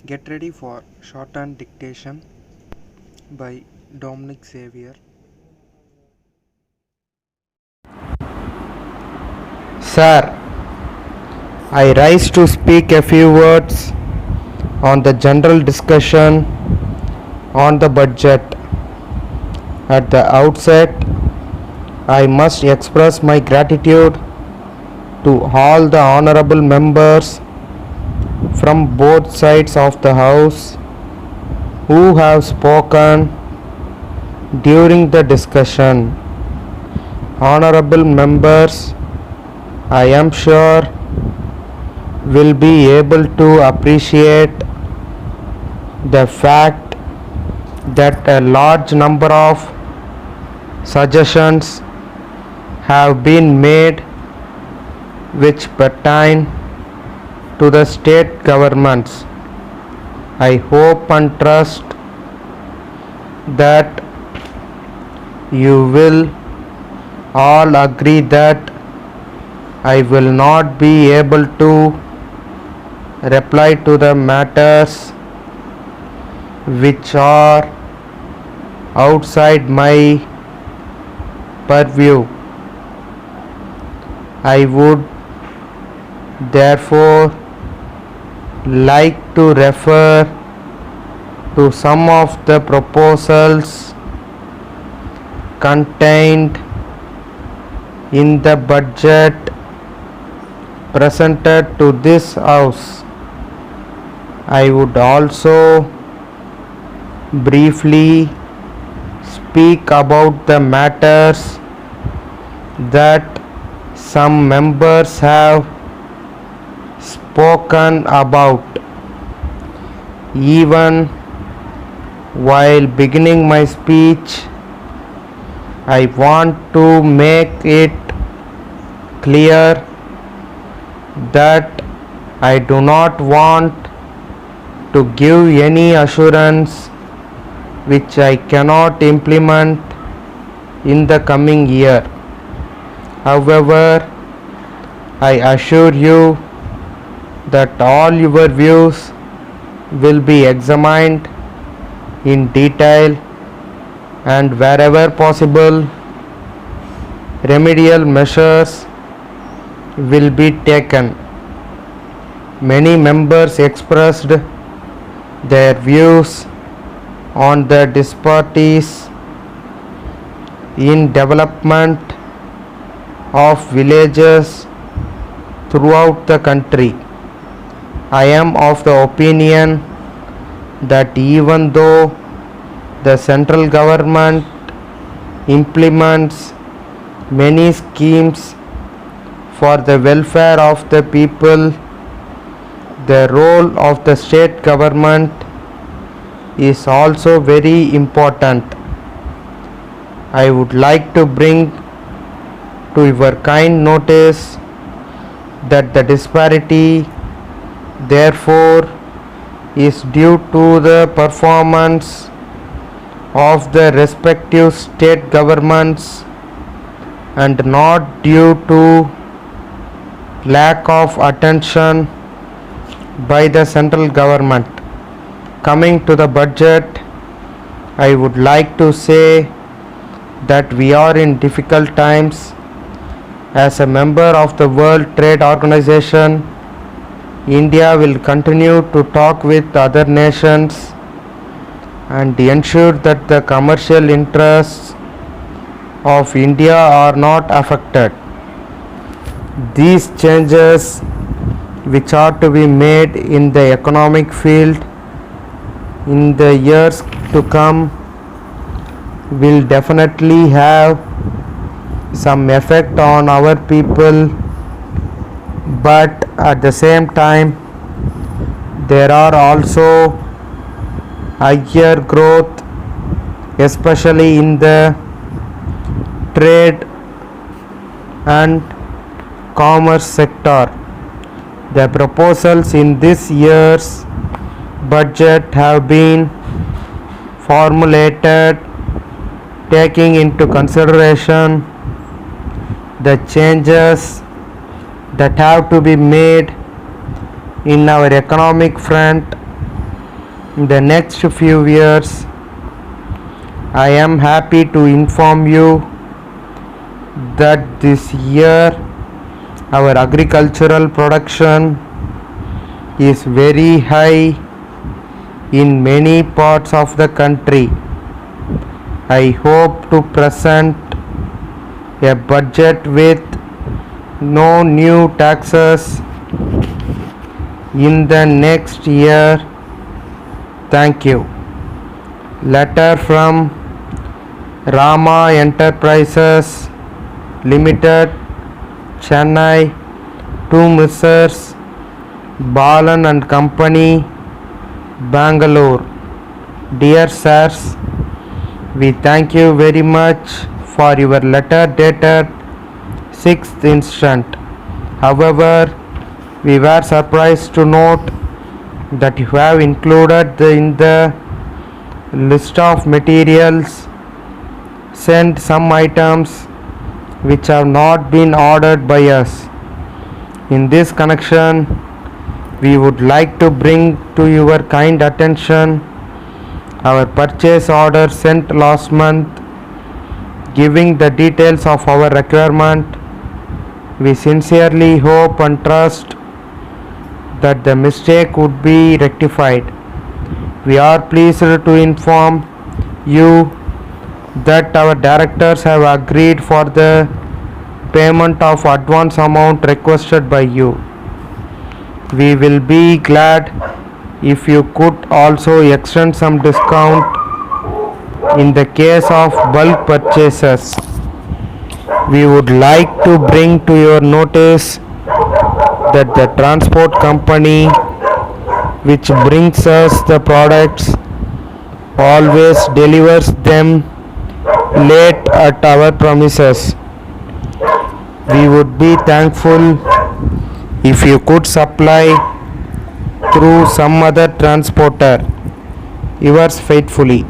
Get ready for shorthand dictation by Dominic Xavier. Sir, I rise to speak a few words on the general discussion on the budget. At the outset, I must express my gratitude to all the honorable members from both sides of the House who have spoken during the discussion. Honorable members, I am sure will be able to appreciate the fact that a large number of suggestions have been made which pertain to the state governments. I hope and trust that you will all agree that I will not be able to reply to the matters which are outside my purview. I would therefore like to refer to some of the proposals contained in the budget presented to this House. I would also briefly speak about the matters that some members have spoken about. Even while beginning my speech, I want to make it clear that I do not want to give any assurance which I cannot implement in the coming year. However, I assure you that all your views will be examined in detail, and wherever possible, remedial measures will be taken. Many members expressed their views on the disparities in development of villages throughout the country. I am of the opinion that even though the central government implements many schemes for the welfare of the people, the role of the state government is also very important. I would like to bring to your kind notice that the disparity therefore is due to the performance of the respective state governments and not due to lack of attention by the central government. Coming to the budget, I would like to say that we are in difficult times. As a member of the World Trade Organization, India will continue to talk with other nations and ensure that the commercial interests of India are not affected. These changes which are to be made in the economic field in the years to come will definitely have some effect on our people, but at the same time there are also higher growth, especially in the trade and commerce sector. The proposals in this year's budget have been formulated taking into consideration the changes that have to be made in our economic front in the next few years. I am happy to inform you that this year our agricultural production is very high in many parts of the country. I hope to present a budget with no new taxes in the next year. Thank you. Letter from Rama Enterprises Limited, Chennai, to Messrs. Balan and Company, Bangalore. Dear sirs, we thank you very much for your letter dated 6th instant. However, we were surprised to note that you have included in the list of materials sent some items which have not been ordered by us. In this connection, we would like to bring to your kind attention our purchase order sent last month, giving the details of our requirement. We sincerely hope and trust that the mistake would be rectified. We are pleased to inform you that our directors have agreed for the payment of advance amount requested by you. We will be glad if you could also extend some discount in the case of bulk purchases. We would like to bring to your notice that the transport company which brings us the products always delivers them late at our premises. We would be thankful if you could supply through some other transporter. Yours faithfully.